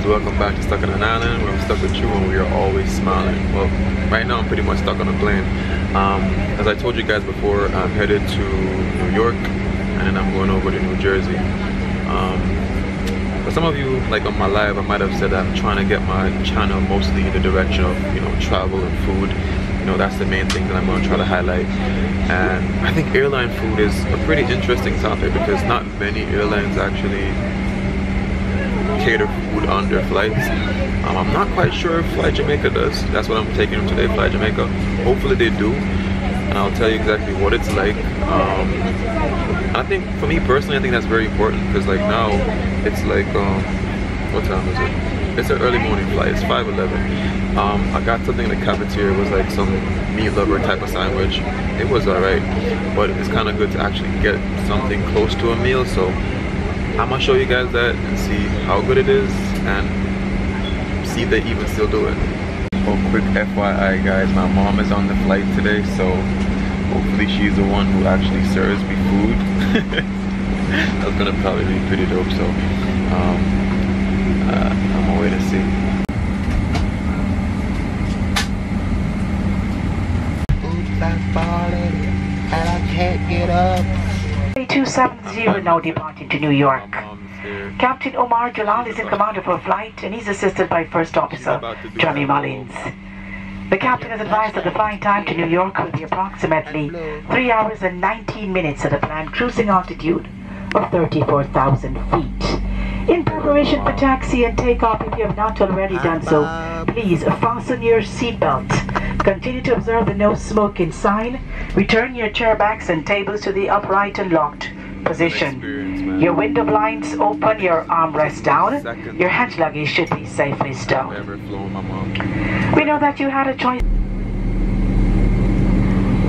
guys, welcome back to Stuck on an Island, where I'm stuck with you and we are always smiling. Well, right now I'm pretty much stuck on a plane. As I told you guys before, I'm headed to New York and I'm going over to New Jersey. For some of you, like on my live, I might have said I'm trying to get my channel mostly in the direction of, you know, travel and food. You know, that's the main thing that I'm going to try to highlight. And I think airline food is a pretty interesting topic because not many airlines actually cater food on their flights. I'm not quite sure if Fly Jamaica does. That's what I'm taking them today, Fly Jamaica. Hopefully they do, and I'll tell you exactly what it's like. I think for me personally, I think that's very important because like now it's like what time is it? It's an early morning flight. It's 5:11. I got something in the cafeteria. It was like some meat lover type of sandwich. It was alright, but it's kind of good to actually get something close to a meal. So I'm gonna show you guys that and see how good it is and see if they even still do it. Oh, quick FYI guys, my mom is on the flight today, so hopefully she's the one who actually serves me food. That's gonna probably be pretty dope, so I'm gonna wait to see. Oops, I'm falling and I can't get up. 270 now departing to New York. Captain Omar Jalal is in command of our flight and he's assisted by First Officer Johnny Mullins. The captain has advised that the flying time to New York will be approximately 3 hours and 19 minutes at a planned cruising altitude of 34,000 feet. In preparation for taxi and takeoff, if you have not already done so, please fasten your seatbelt. Continue to observe the no smoking sign. Return your chair backs and tables to the upright and locked position. Your window blinds open, your armrest down. Your hand luggage should be safely stowed. We know that you had a choice.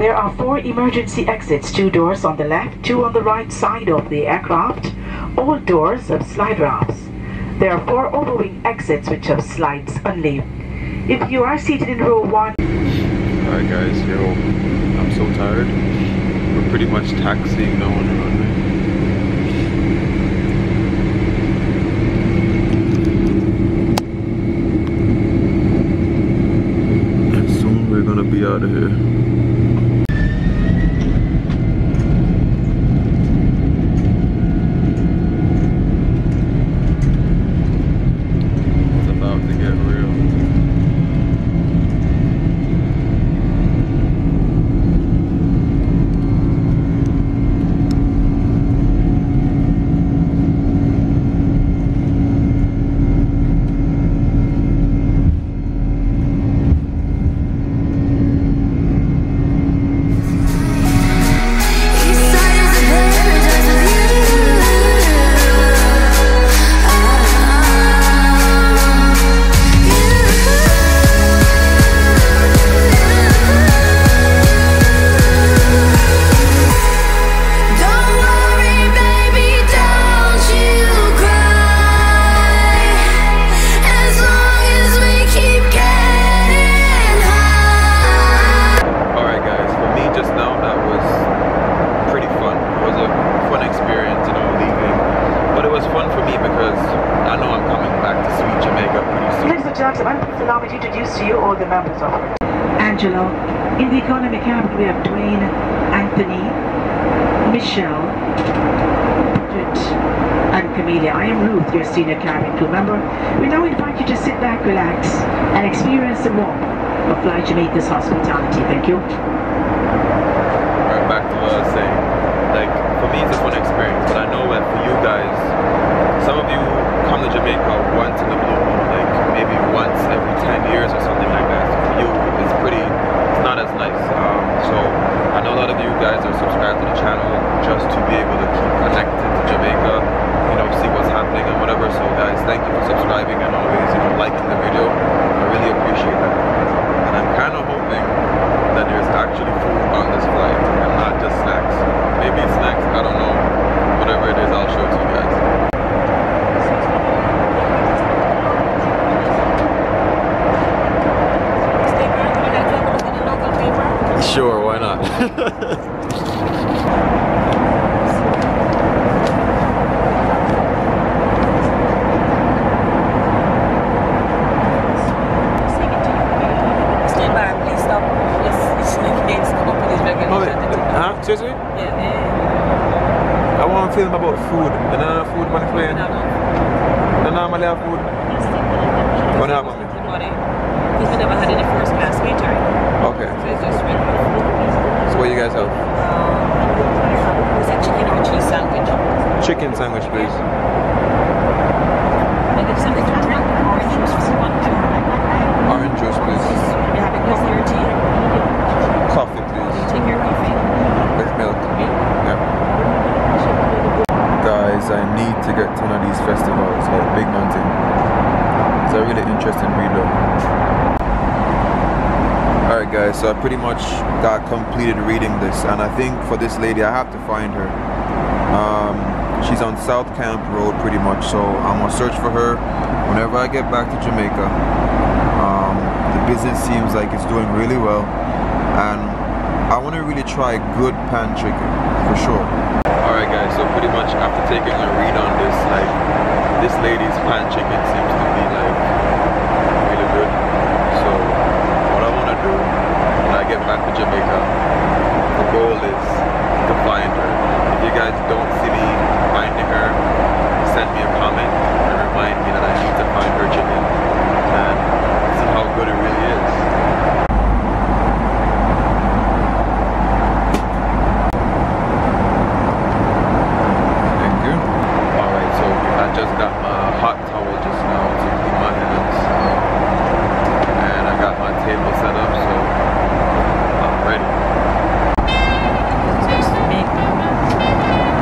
There are 4 emergency exits, 2 doors on the left, 2 on the right side of the aircraft. All doors have slide ramps. There are 4 overwing exits which have slides only. If you are seated in row 1. Alright guys, yo, I'm so tired. We're pretty much taxiing now on the runway. And soon we're gonna be out of here. Allow me to introduce to you all the members of it. Angelo. In the economy cabin we have Dwayne, Anthony, Michelle, Bridget, and Camelia. I am Ruth, your senior cabin crew member. We now invite you to sit back, relax, and experience the warmth of Fly Jamaica's hospitality. Thank you. Right back to what I was saying. Like, for me it's a fun experience, but I know that for you guys, some of you come to Jamaica once in a blue moon, like maybe once every 10 years or something like that. So for you, it's not as nice. So I know a lot of you guys are subscribed to the channel just to be able to keep connected to Jamaica, you know, see what's happening and whatever. So guys, thank you for subscribing and always, you know, liking the video. I really appreciate that. And I'm kind of hoping that there's actually food on this flight and not just snacks. Maybe snacks, I don't know. Whatever it is, I'll show it to you guys. Sure, why not? Seriously? Yeah. I want to film about food. And then food man playing. And normally have food. What happened? Because we never had any first class catering. Okay. So it's just regular food. So what you guys have? It's a chicken or cheese sandwich. Chicken sandwich, please. And it's something to drink. Orange juice if you want to. Orange juice, please. You have a coffee or tea? Coffee, please. You take your coffee. With milk. Yeah. Guys, I need to get to one of these festivals, like Big Mountain. It's a really interesting read though. Alright guys, so I pretty much got completed reading this, and I think for this lady I have to find her. She's on South Camp Road pretty much, so I'm gonna search for her whenever I get back to Jamaica. The business seems like it's doing really well, and I want to really try good pan chicken for sure. Alright guys, so pretty much after taking a read on this, like this lady's pan chicken seems to be like really good. So what I want to do when I get back to Jamaica, the goal is to find her. If you guys don't see me finding her, send me a comment and remind me that I need to find her chicken and see how good it really is. Thank you. Alright, so I just got my hot towel just now to clean my hands. And I got my table set up, so I'm ready. It's big.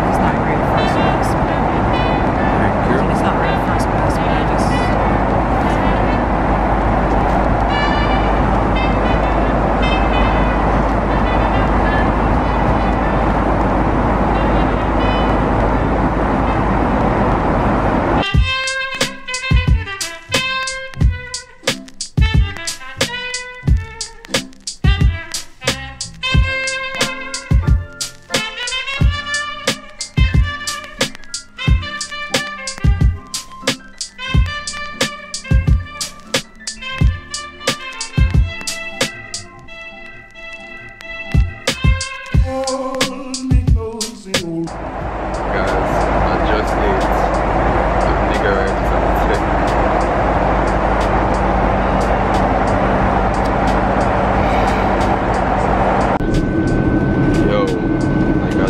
It's not really first class. Thank you. It's not really first class, but I just...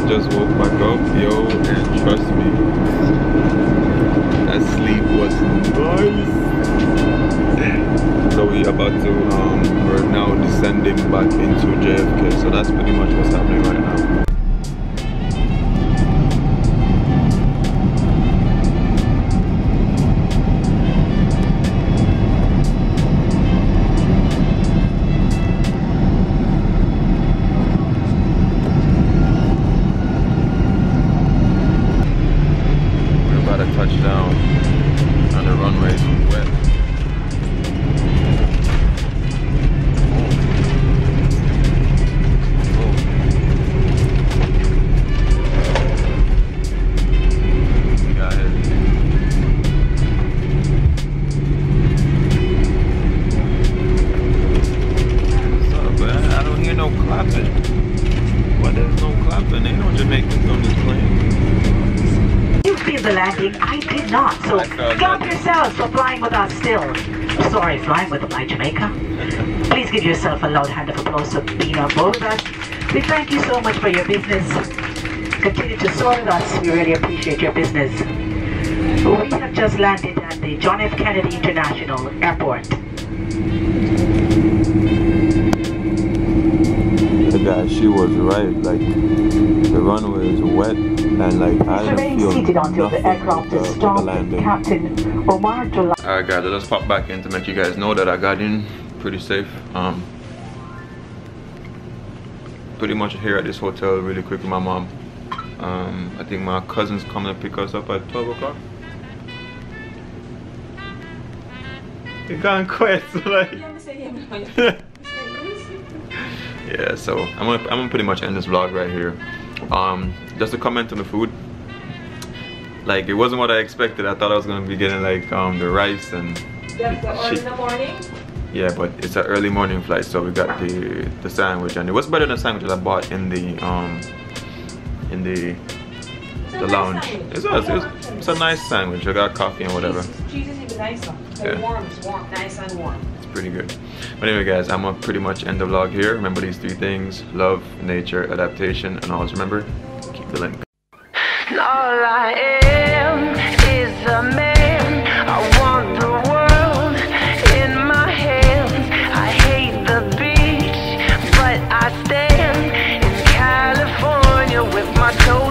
Just woke back up, yo, and trust me, that sleep was nice. So we're we're now descending back into JFK, so that's pretty much what's happening right now. Touchdown and the runway is wet. What's up, man? I don't hear no clapping. Why there's no clapping? Ain't no Jamaicans on this plane. You feel the landing? I did not, so count yourselves for flying with us still. Sorry, flying with Fly Jamaica. Please give yourself a loud hand of applause for being on board with us. We thank you so much for your business. Continue to soar with us. We really appreciate your business. We have just landed at the John F. Kennedy International Airport. The guy, she was right. Like the runway is wet, and like I didn't feel seated until the aircraft is stopped. Captain Omar July. Alright guys, I just popped back in to make you guys know that I got in pretty safe. Pretty much here at this hotel really quick with my mom. I think my cousin's coming to pick us up at 12 o'clock. You're gone quiet, so like. Yeah, so I'm gonna pretty much end this vlog right here. Just to comment on the food. Like it wasn't what I expected. I thought I was gonna be getting like the rice and That's the early in the morning? yeah, but it's an early morning flight, so we got the sandwich, and it was better than the sandwich that I bought in the in the lounge. It's a nice sandwich. I got coffee and whatever. Cheese is even nicer. Yeah. Warm, it's warm, nice and warm. It's pretty good. But anyway guys, I'm gonna pretty much end the vlog here. Remember these 3 things: love, nature, adaptation, and always remember, keep the link. All I am is a man. I want the world in my hands. I hate the beach, but I stand in California with my toes